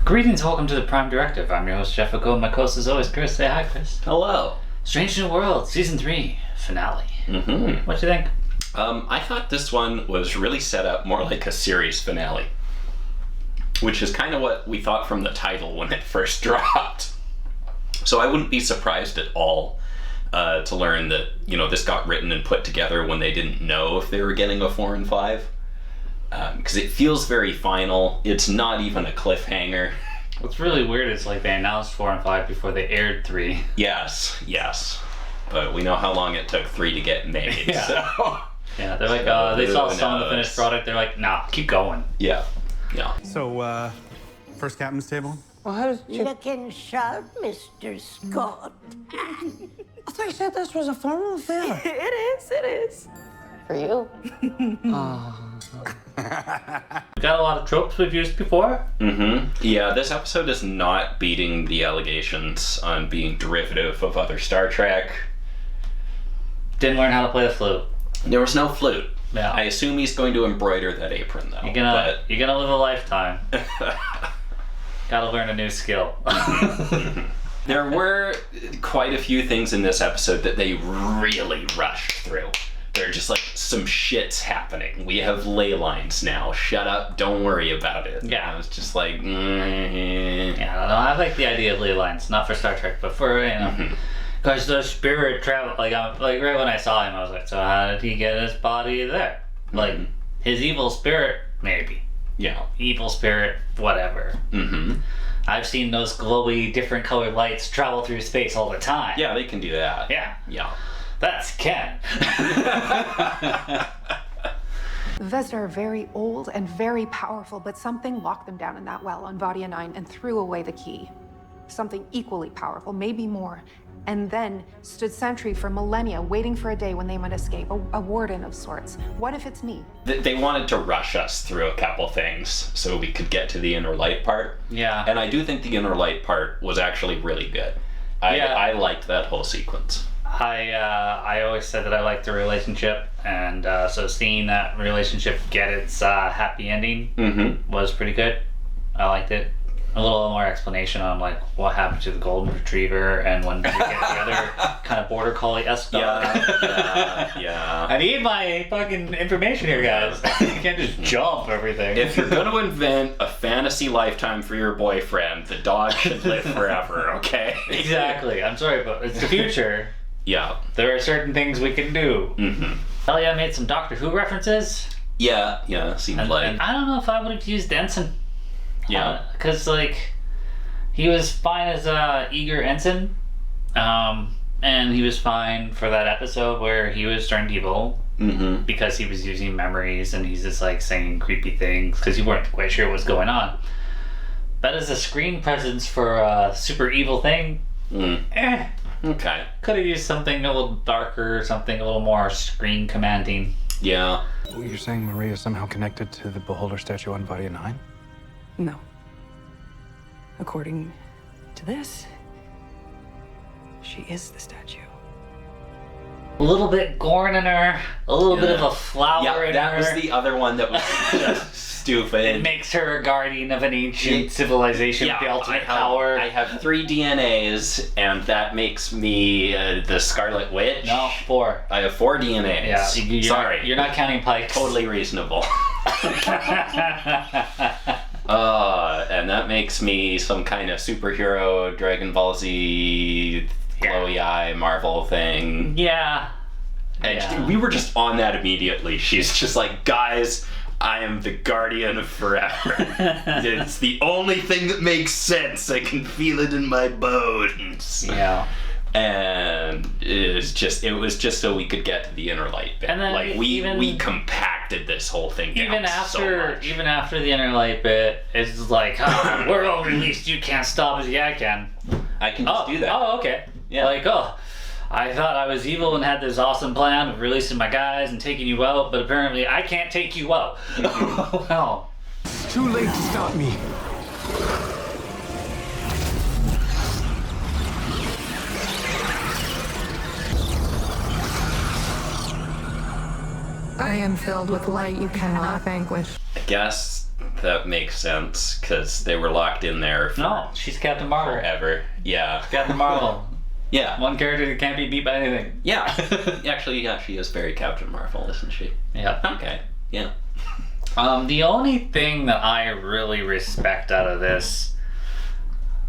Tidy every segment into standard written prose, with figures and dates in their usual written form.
Greetings, welcome to the Prime Directive. I'm your host, Jeff Ago, and my co-host is always Chris. Say hi, Chris. Hello. Strange New World, Season 3, finale. Mm-hmm. What'd you think? I thought this one was really set up more like a series finale, which is kind of what we thought from the title when it first dropped. So I wouldn't be surprised at all to learn that, this got written and put together when they didn't know if they were getting a 4 and 5. Because it feels very final. It's not even a cliffhanger. What's really weird is like they announced 4 and 5 before they aired 3. Yes. But we know how long it took 3 to get made. Yeah. So. Yeah, they're like, they saw some of the finished product. They're like, nah, keep going. Yeah. So, first captain's table? Well, how does Looking sharp, Mr. Scott. I thought you said this was a formal affair. It is. For you. We got a lot of tropes we've used before. Mm-hmm. Yeah, this episode is not beating the allegations on being derivative of other Star Trek. Didn't learn how to play the flute. There was no flute. Yeah. I assume he's going to embroider that apron, though. You're gonna live a lifetime. Gotta learn a new skill. There were quite a few things in this episode that they really rushed through. They're just like, some shit's happening. We have ley lines now. Shut up, don't worry about it. Yeah. I was just like, Yeah, I don't know. I like the idea of ley lines, not for Star Trek, but for, because the spirit travel, like right when I saw him, I was like, so how did he get his body there? Like, his evil spirit, maybe. Yeah. Evil spirit, whatever. Mm-hmm. I've seen those glowy, different colored lights travel through space all the time. Yeah, they can do that. Yeah. Yeah. That's Ken. Vesda are very old and very powerful, but something locked them down in that well on Vadia 9 and threw away the key. Something equally powerful, maybe more, and then stood sentry for millennia, waiting for a day when they might escape, a warden of sorts. What if it's me? They wanted to rush us through a couple things so we could get to the inner light part. Yeah. And I do think the inner light part was actually really good. I liked that whole sequence. I always said that I liked the relationship, and so seeing that relationship get its happy ending was pretty good. I liked it. A little more explanation on like what happened to the golden retriever and when we get the other kind of border collie-esque dog. Yeah. I need my fucking information here, guys. You can't just jump everything. If you're going to invent a fantasy lifetime for your boyfriend, the dog should live forever, okay? Exactly. I'm sorry, but it's the future. Yeah. There are certain things we can do. Pelia made some Doctor Who references. Yeah, seems like. And I don't know if I would have used Anson. Yeah. Because, he was fine as eager Anson. And he was fine for that episode where he was turned evil. Because he was using memories and he's just, saying creepy things because you weren't quite sure what was going on. But as a screen presence for a super evil thing, Okay. could have used something a little darker, something a little more screen commanding. Yeah. You're saying Maria is somehow connected to the Beholder statue on Vadia 9? No. According to this, she is the statue. A little bit Gorn in her, a little bit of a flower in her. That was the other one that was just stupid. It makes her a guardian of an ancient civilization with the ultimate power. I have 3 DNAs, and that makes me the Scarlet Witch. No, 4. I have 4 DNAs. Yeah, Sorry. You're not counting Pike. Totally reasonable. And that makes me some kind of superhero, Dragon Ball Z, glowy eye, Marvel thing. Yeah. And we were just on that immediately. She's just like, guys, I am the guardian of forever. It's the only thing that makes sense. I can feel it in my bones. Yeah. And it was just so we could get to the inner light bit. And then we compacted this whole thing down so much. Even after the inner light bit, it's like, world released, you can't stop us. Yeah, I can. I can just do that. Oh, okay. Yeah. I thought I was evil and had this awesome plan of releasing my guys and taking you out, but apparently I can't take you out. Well. It's too late to stop me. I am filled with light you cannot vanquish. I guess that makes sense, because they were locked in there for No, she's Captain Marvel. forever. Yeah. Captain Marvel. Yeah. One character that can't be beat by anything. Yeah. Actually, yeah, she is very Captain Marvel, isn't she? Yeah. Okay. Yeah. The only thing that I really respect out of this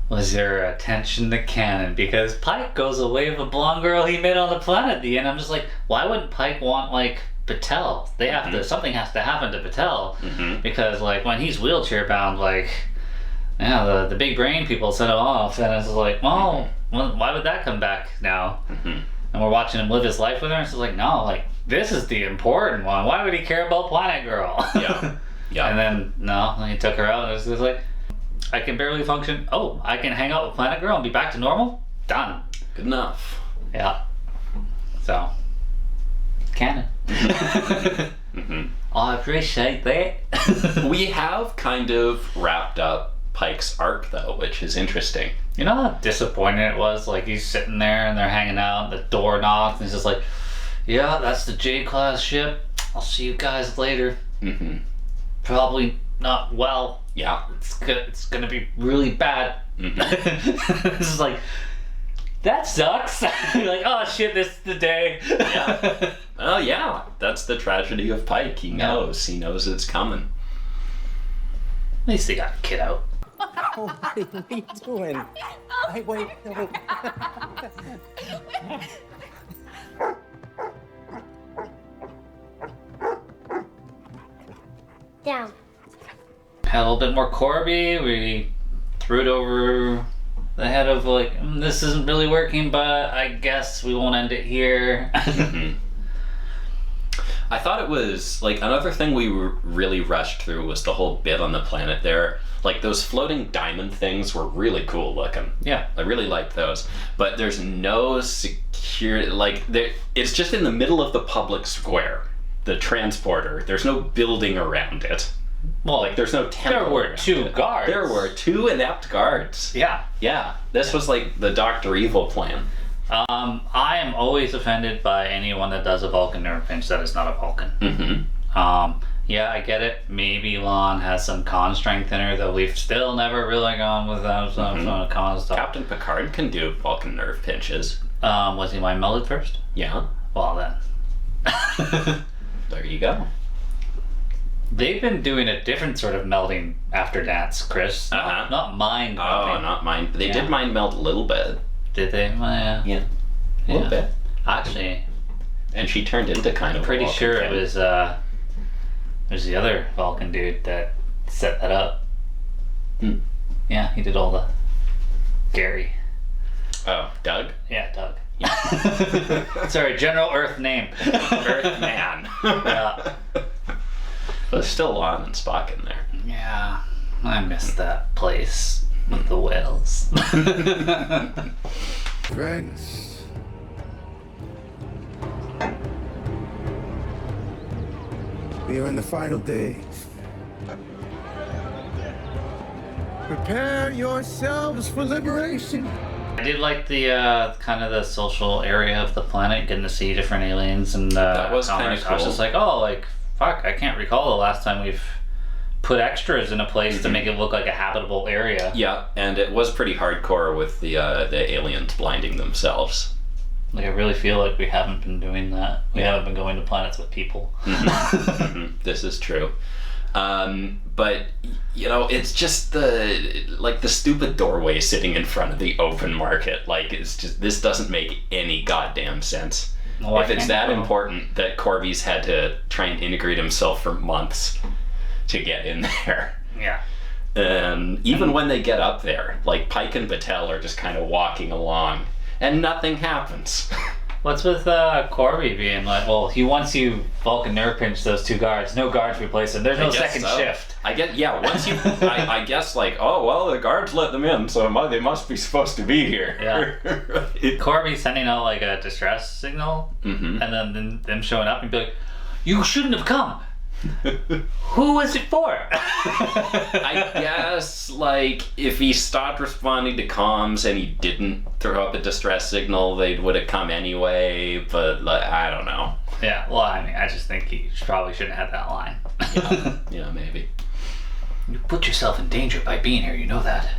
was their attention to canon, because Pike goes away with a blonde girl he met on the planet at the end. I'm just like, why wouldn't Pike want, like, Batel? They have to, something has to happen to Batel, because, like, when he's wheelchair bound, like, yeah, the big brain people set him off, and it's like, well, why would that come back now? And we're watching him live his life with her, and it's like, no, like, this is the important one. Why would he care about Planet Girl? Yeah. Yeah. And then, no, when he took her out, it was just like, I can barely function. Oh, I can hang out with Planet Girl and be back to normal? Done. Good enough. Yeah. So, canon. I appreciate that. We have kind of wrapped up Pike's arc, though, which is interesting. You know how disappointing it was? Like, he's sitting there and they're hanging out, and the door knocks, and he's just like, yeah, that's the J-class ship. I'll see you guys later. Probably not well. Yeah. It's gonna be really bad. It's just like, that sucks. You're like, oh shit, this is the day. Yeah. Oh yeah, that's the tragedy of Pike. He knows. He knows it's coming. At least they got a kid out. Oh, buddy, what are you doing? Wait. Down. Had a little bit more Korby. We threw it over the head of, like, this isn't really working, but I guess we won't end it here. I thought it was, like, another thing we really rushed through was the whole bit on the planet there. Like, those floating diamond things were really cool looking. Yeah. I really liked those. But there's no security, like, it's just in the middle of the public square, the transporter. There's no building around it. Well, like, there's no temple. There were two guards. There were two inept guards. Yeah. Yeah. This was, like, the Dr. Evil plan. I am always offended by anyone that does a Vulcan nerve pinch that is not a Vulcan. Yeah, I get it. Maybe Lon has some con strength in her, though we've still never really gone with that con stuff. Captain Picard can do Vulcan nerve pinches. Was he mind melded first? Yeah. Well then. There you go. They've been doing a different sort of melding after dance, Chris. Not mind melding. Oh, not mind. They did mind meld a little bit. Did they? Well, yeah. A little bit. Actually. And she turned into kind of a pretty Vulcan sure kid. it was there's the other Vulcan dude that set that up. Yeah, he did all the Gary. Oh, Doug? Yeah, Doug. Sorry, General Earth name. Earthman. Yeah. But there's still Lon and Spock in there. Yeah, I miss that place with the whales. Friends. We are in the final days. Prepare yourselves for liberation. I did like the kind of the social area of the planet, getting to see different aliens and that was kind of I was cool. just like, oh, like, fuck, I can't recall the last time we've put extras in a place to make it look like a habitable area. Yeah, and it was pretty hardcore with the aliens blinding themselves. Like, I really feel like we haven't been doing that. We haven't been going to planets with people. This is true. But, you know, it's just the stupid doorway sitting in front of the open market. Like, it's just, this doesn't make any goddamn sense. Well, if it's that important that Korby's had to try and integrate himself for months to get in there. Yeah. And even when they get up there, like, Pike and Batel are just kind of walking along, and nothing happens. What's with Korby being like, well, once you Vulcan nerve pinch those two guards, no guards replace them. There's no second shift. I get, yeah, once you, I guess, like, oh, well, the guards let them in, so they must be supposed to be here. Yeah. Korby sending out, like, a distress signal, and then them showing up and be like, you shouldn't have come. Who was it for? I guess, like, if he stopped responding to comms and he didn't throw up a distress signal, they would have come anyway, but, like, I don't know. Yeah, well, I mean, I just think he probably shouldn't have that line. Yeah, maybe. You put yourself in danger by being here, you know that.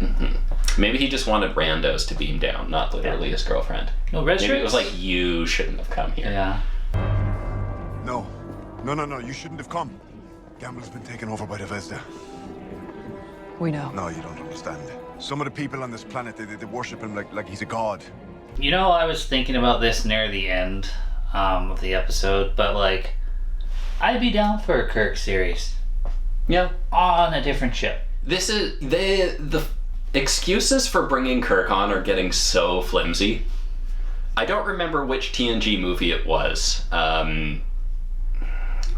Maybe he just wanted randos to beam down, not literally his girlfriend. No, red Maybe it shirts? was like, you shouldn't have come here. Yeah. No, you shouldn't have come. Gamble's been taken over by the Vesda. We know. No, you don't understand. Some of the people on this planet, they worship him like he's a god. You know, I was thinking about this near the end of the episode, but like, I'd be down for a Kirk series. Yeah. On a different ship. This is... The excuses for bringing Kirk on are getting so flimsy. I don't remember which TNG movie it was.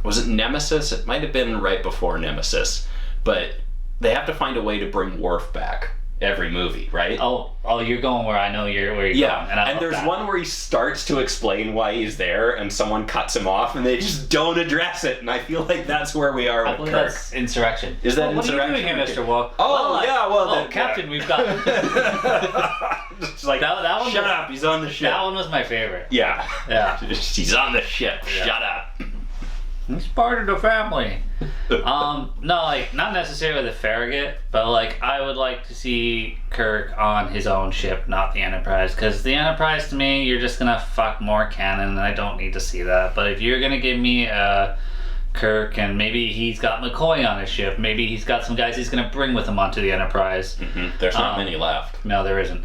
Was it Nemesis? It might have been right before Nemesis. But they have to find a way to bring Worf back every movie, right? Oh, you're going where I know where you're going. Yeah, and there's one where he starts to explain why he's there, and someone cuts him off, and they just don't address it. And I feel like that's where we are with Kirk. That's Insurrection. Is that Insurrection? Insurrection? What are you doing here, Mr. Walk? Captain, we've got... It's like, that one shut up, he's on the ship. That one was my favorite. Yeah. He's on the ship, Yeah. shut up. He's part of the family. No, like, not necessarily the Farragut, but like, I would like to see Kirk on his own ship, not the Enterprise, because the Enterprise, to me, you're just gonna fuck more canon, and I don't need to see that. But if you're gonna give me Kirk, and maybe he's got McCoy on his ship, maybe he's got some guys he's gonna bring with him onto the Enterprise. There's not many left. No, there isn't.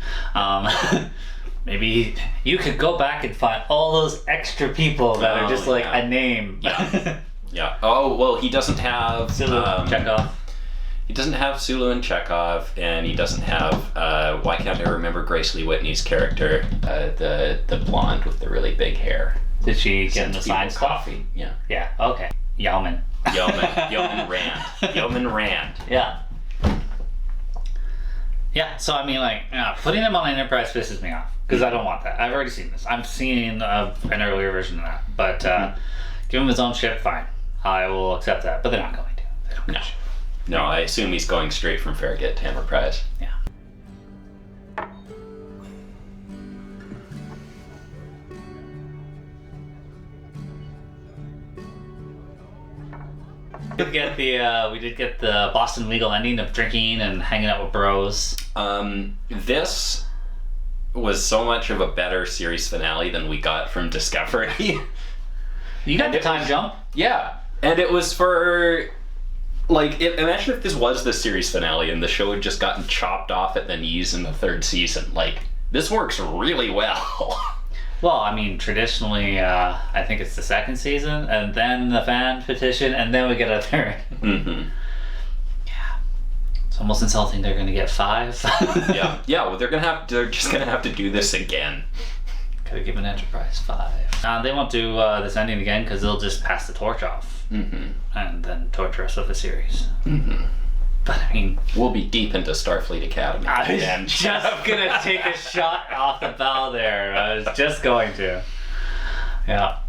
Maybe you could go back and find all those extra people that are just like a name. Yeah. Yeah. Oh, well, he doesn't have... Chekhov. He doesn't have Sulu and Chekhov, and he doesn't have... why can't I remember Grace Lee Whitney's character? The blonde with the really big hair. Did she get in the science coffee? Yeah. Yeah, okay. Yeoman Rand. Yeoman Rand. Yeah. Yeah, so I mean, like, putting them on Enterprise pisses me off, because I don't want that. I've already seen this. I'm seeing an earlier version of that. But give him his own ship, fine. I will accept that. But they're not going to. They don't give a shit. No, I assume he's going straight from Farragut to Enterprise. Yeah. We did get the Boston legal ending of drinking and hanging out with bros. This was so much of a better series finale than we got from Discovery. You got the time jump? Yeah. And it was for... Like, imagine if this was the series finale and the show had just gotten chopped off at the knees in the third season. Like, this works really well. Well, I mean, traditionally, I think it's the second season, and then the fan petition, and then we get a third. Mm-hmm. Yeah. It's almost insulting they're going to get 5. Yeah, well, they're just gonna have to do this again. Could have given Enterprise 5. They won't do this ending again, because they'll just pass the torch off. Mm-hmm. And then torture us with the series. Mm-hmm. But I mean, we'll be deep into Starfleet Academy. I was just gonna take a shot off the bow there. I was just going to. Yeah.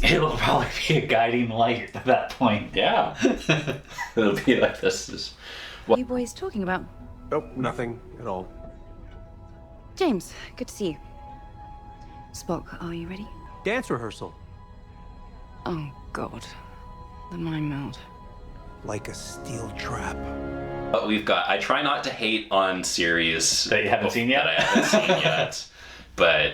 It will probably be a guiding light at that point. Yeah. It'll be like this is... What are you boys talking about? Nope, nothing at all. James, good to see you. Spock, are you ready? Dance rehearsal. Oh, God. The mind meld. Like a steel trap. But we've got... I try not to hate on series... That you haven't seen yet? That I haven't seen yet. But...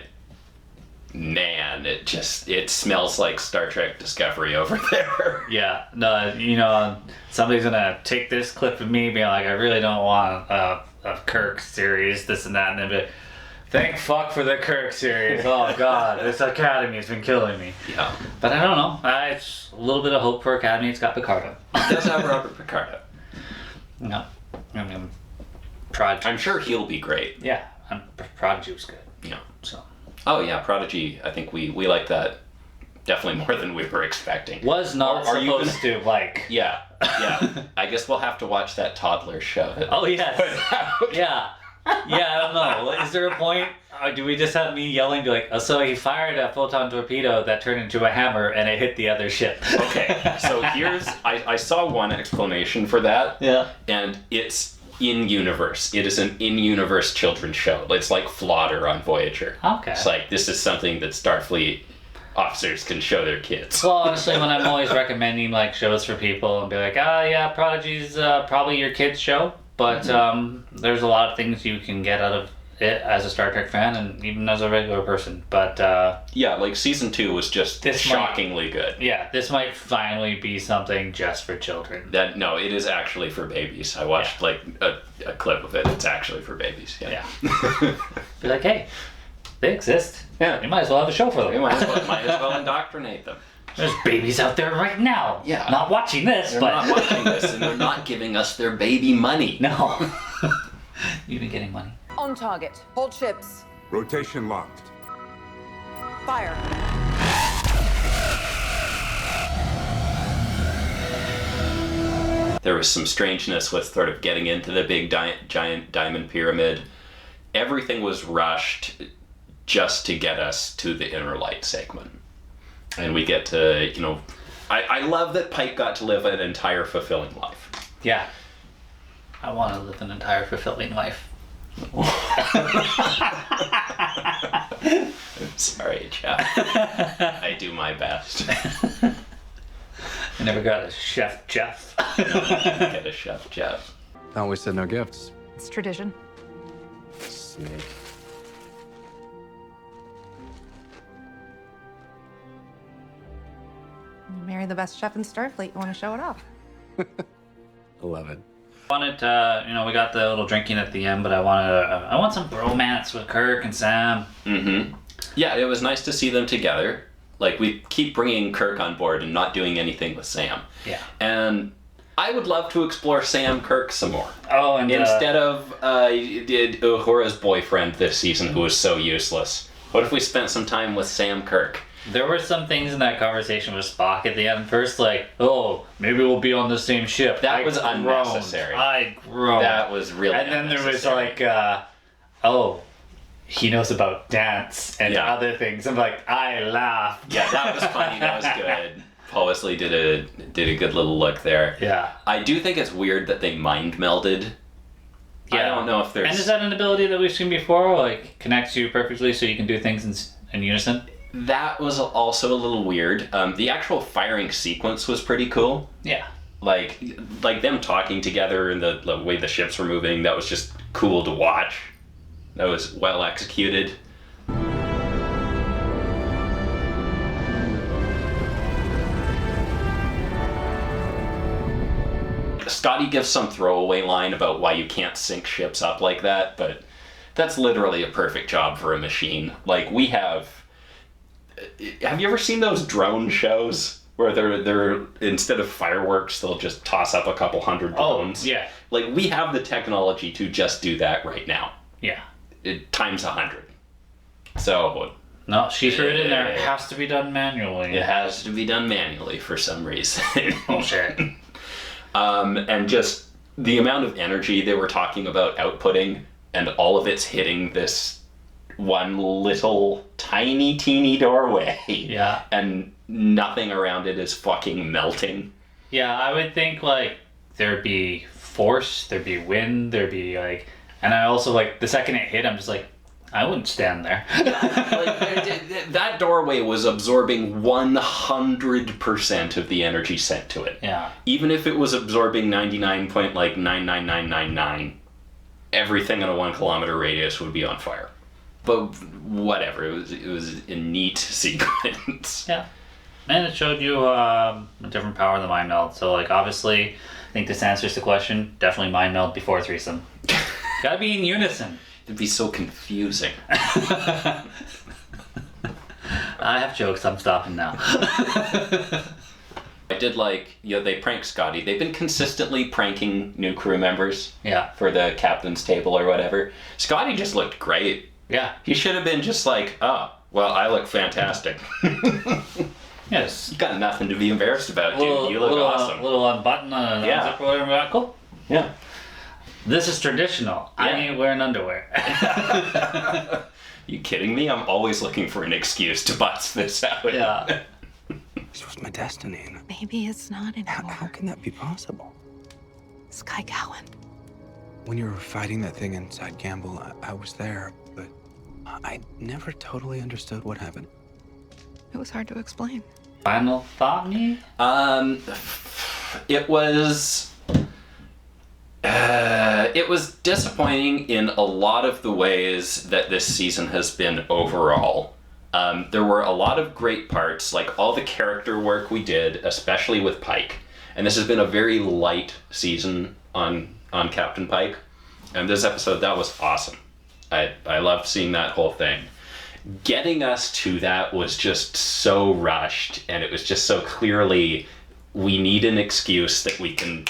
Man, it smells like Star Trek Discovery over there. Yeah, no, somebody's gonna take this clip of me being like, I really don't want a Kirk series, this and that, and then be like, thank fuck for the Kirk series. Oh God, this Academy has been killing me. Yeah. But I don't know. It's a little bit of hope for Academy. It's got Picardo. It does have Robert Picardo. No, I mean, Prodigy. I'm sure he'll be great. Yeah, Prodigy was good. Yeah. So. Oh yeah, Prodigy. I think we like that definitely more than we were expecting. Was not Are you supposed to like. Yeah. I guess we'll have to watch that toddler show. Oh yes. Yeah. Yeah, I don't know. Is there a point? Or do we just have me yelling, be like, oh, so he fired a photon torpedo that turned into a hammer and it hit the other ship? Okay, so here's... I saw one explanation for that. Yeah. And it's in-universe. It is an in-universe children's show. It's like Flodder on Voyager. Okay. It's like, this is something that Starfleet officers can show their kids. Well, honestly, when I'm always recommending like shows for people and be like, yeah, Prodigy's probably your kid's show, but there's a lot of things you can get out of it as a Star Trek fan and even as a regular person. But yeah, like season 2 was just shockingly good. Yeah, this might finally be something just for children. No, it is actually for babies. I watched like a clip of it. It's actually for babies. Yeah. Be like, hey, they exist. Yeah, you might as well have a show for them. You might as well indoctrinate them. There's babies out there right now. Yeah, not watching this. They're not watching this, and they're not giving us their baby money. No. You've been getting money. On target. Hold ships. Rotation locked. Fire. There was some strangeness with sort of getting into the big giant diamond pyramid. Everything was rushed just to get us to the inner light segment. And we get to, I love that Pike got to live an entire fulfilling life. Yeah. I want to live an entire fulfilling life. I'm sorry, Jeff. I do my best. I never got a Chef Jeff. Get a Chef Jeff. Thought we said no gifts. It's tradition. Snake. You marry the best chef in Starfleet, you want to show it off. 11. Wanted to, we got the little drinking at the end, but I want some bromance with Kirk and Sam. Mm-hmm. Yeah, it was nice to see them together. Like, we keep bringing Kirk on board and not doing anything with Sam. Yeah. And I would love to explore Sam Kirk some more. Oh, and instead of Uhura's boyfriend this season, who was so useless, what if we spent some time with Sam Kirk? There were some things in that conversation with Spock at the end. First, like, maybe we'll be on the same ship. That was unnecessary. I groaned. That was really And then there was like, he knows about dance and other things. I'm like, I laughed. Yeah, that was funny. That was good. Paul Wesley did a good little look there. Yeah. I do think it's weird that they mind melded. Yeah. I don't know if there's... And is that an ability that we've seen before? Like, connects you perfectly so you can do things in unison? That was also a little weird. The actual firing sequence was pretty cool. Yeah. Like them talking together and the way the ships were moving, that was just cool to watch. That was well executed. Scotty gives some throwaway line about why you can't sync ships up like that, but that's literally a perfect job for a machine. Like, we have you ever seen those drone shows where they're instead of fireworks they'll just toss up a couple hundred drones? Oh, yeah. Like, we have the technology to just do that right now. Yeah. Times 100. So no, she's written in there. It has to be done manually. It has to be done manually for some reason. Bullshit. And just the amount of energy they were talking about outputting, and all of it's hitting this one little tiny teeny doorway. Yeah. And nothing around it is fucking melting. Yeah, I would think like there'd be force, there'd be wind, there'd be like, and I also like the second it hit, I'm just like, I wouldn't stand there. That doorway was absorbing 100% of the energy sent to it. Yeah. Even if it was absorbing 99.99999, everything in a 1 kilometer radius would be on fire. But whatever, it was a neat sequence. Yeah. And it showed you a different power than mind meld. So like obviously, I think this answers the question. Definitely mind meld before threesome. Gotta be in unison. It'd be so confusing. I have jokes, I'm stopping now. I did like, they pranked Scotty. They've been consistently pranking new crew members. Yeah. For the captain's table or whatever. Scotty just looked great. Yeah. He should have been just like, oh, well, I look fantastic. Yes. You got nothing to be embarrassed about, dude. You look awesome. Little unbutton on a zip or whatever. Cool. Yeah. This is traditional. Yeah. I ain't wearing underwear. You kidding me? I'm always looking for an excuse to bust this out. Yeah. This was my destiny. Maybe it's not anymore. How can that be possible? Sky Cowan. When you were fighting that thing inside Gamble, I was there, but I never totally understood what happened. It was hard to explain. Final thought, me? It was disappointing in a lot of the ways that this season has been overall. There were a lot of great parts, like all the character work we did, especially with Pike. And this has been a very light season on Captain Pike. And this episode, that was awesome. I loved seeing that whole thing. Getting us to that was just so rushed, and it was just so clearly, we need an excuse that we can...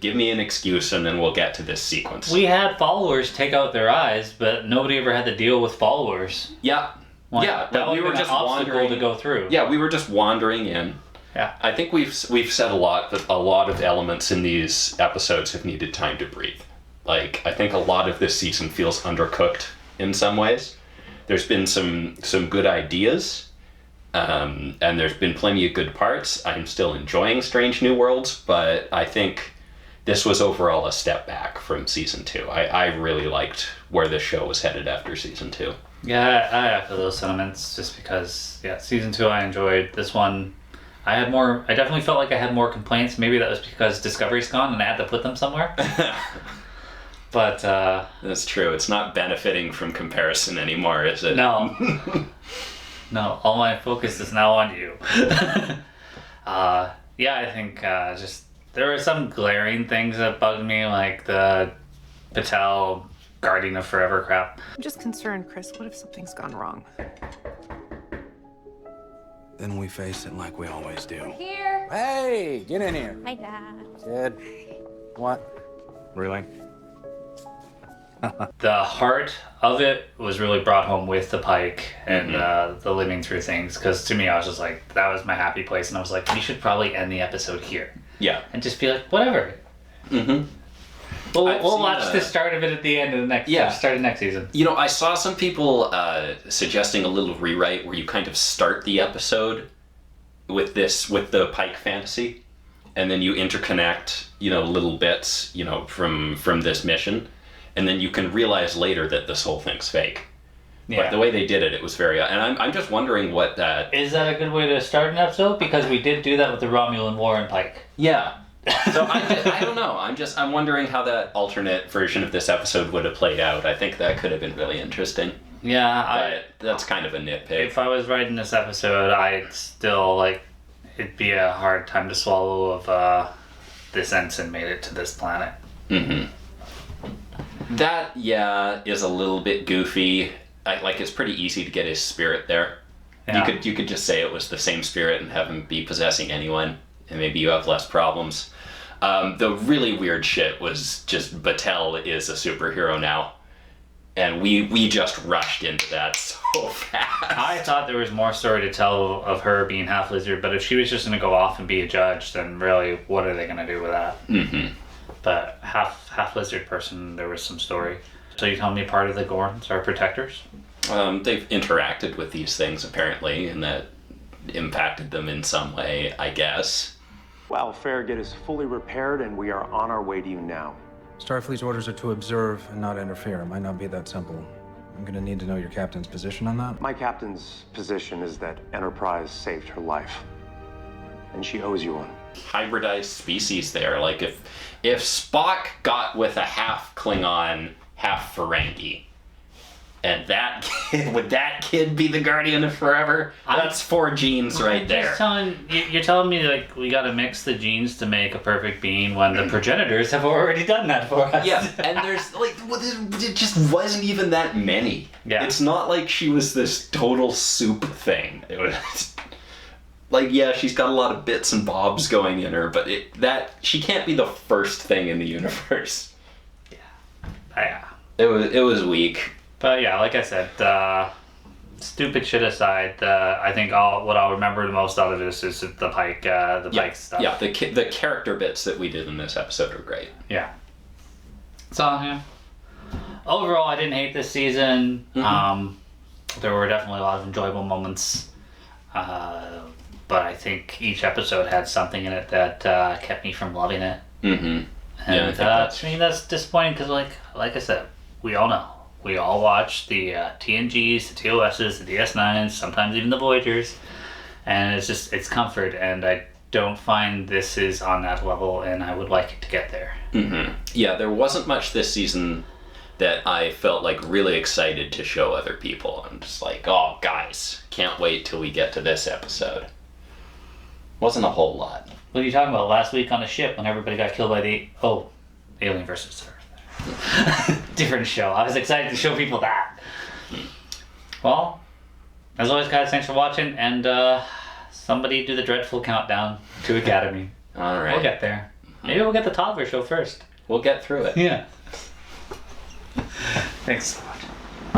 Give me an excuse and then we'll get to this sequence. We had followers take out their eyes, but nobody ever had to deal with followers. Yeah. That we were just wandering to go through. Yeah, we were just wandering in. Yeah. I think we've said a lot that a lot of elements in these episodes have needed time to breathe. Like, I think a lot of this season feels undercooked in some ways. There's been some good ideas, and there's been plenty of good parts. I'm still enjoying Strange New Worlds, but I think this was overall a step back from season 2. I really liked where this show was headed after season 2. Yeah, I echo those sentiments just because, season 2 I enjoyed. This one, I definitely felt like I had more complaints. Maybe that was because Discovery's gone and I had to put them somewhere. But that's true. It's not benefiting from comparison anymore, is it? No. No, all my focus is now on you. I think just there were some glaring things that bugged me, like the Batel Guardian of Forever crap. I'm just concerned, Chris. What if something's gone wrong? Then we face it like we always do. Here. Hey, get in here. Hi, Dad. Kid. What? Really? The heart of it was really brought home with the Pike and the living through things, because to me I was just like, that was my happy place, and I was like, we should probably end the episode here. Yeah. And just be like, whatever. Mm-hmm. We'll watch the start of it at the end of the next start of next season. You know, I saw some people suggesting a little rewrite where you kind of start the episode with the Pike fantasy, and then you interconnect, little bits, from this mission. And then you can realize later that this whole thing's fake. Yeah. But the way they did it, it was very... And I'm just wondering what that... Is that a good way to start an episode? Because we did do that with the Romulan War and Pike. Yeah. So I don't know. I'm wondering how that alternate version of this episode would have played out. I think that could have been really interesting. Yeah, that's kind of a nitpick. If I was writing this episode, I'd still, it'd be a hard time to swallow if this Ensign made it to this planet. Mm-hmm. That, is a little bit goofy. It's pretty easy to get his spirit there. Yeah. You could just say it was the same spirit and have him be possessing anyone, and maybe you have less problems. The really weird shit was just Batel is a superhero now, and we just rushed into that so fast. I thought there was more story to tell of her being half lizard, but if she was just going to go off and be a judge, then really, what are they going to do with that? Mm-hmm. But half lizard person, there was some story. So you tell me part of the Gorns are protectors? They've interacted with these things apparently, and that impacted them in some way, I guess. Well, Farragut is fully repaired, and we are on our way to you now. Starfleet's orders are to observe and not interfere. It might not be that simple. I'm gonna need to know your captain's position on that. My captain's position is that Enterprise saved her life, and she owes you one. Hybridized species there. Like if Spock got with a half Klingon, half Ferengi, and that kid, would that kid be the Guardian of Forever? That's 4 genes right there. You're telling me we gotta mix the genes to make a perfect being when the progenitors have already done that for us. Yeah, and there's it just wasn't even that many. Yeah. It's not like she was this total soup thing. It was she's got a lot of bits and bobs going in her, but she can't be the first thing in the universe. Yeah. It was weak. But yeah, like I said, stupid shit aside, I think what I'll remember the most out of this is the Pike, Pike stuff. Yeah, the character bits that we did in this episode are great. Yeah. So overall, I didn't hate this season. Mm-hmm. There were definitely a lot of enjoyable moments, but I think each episode had something in it that kept me from loving it. Mm-hmm. And to me, that's disappointing because, like I said, we all know we all watch the TNGs, the TOSs, the DS9s, sometimes even the Voyagers, and it's comfort, and I don't find this is on that level, and I would like it to get there. Mm-hmm. Yeah, there wasn't much this season that I felt like really excited to show other people. I'm just like, oh, guys, can't wait till we get to this episode. Wasn't a whole lot. What are you talking about? Last week on the ship when everybody got killed by Alien versus Earth. Different show. I was excited to show people that. Well, as always, guys, thanks for watching, and somebody do the dreadful countdown to Academy. All right. We'll get there. Maybe we'll get the toddler show first. We'll get through it. Yeah. Thanks.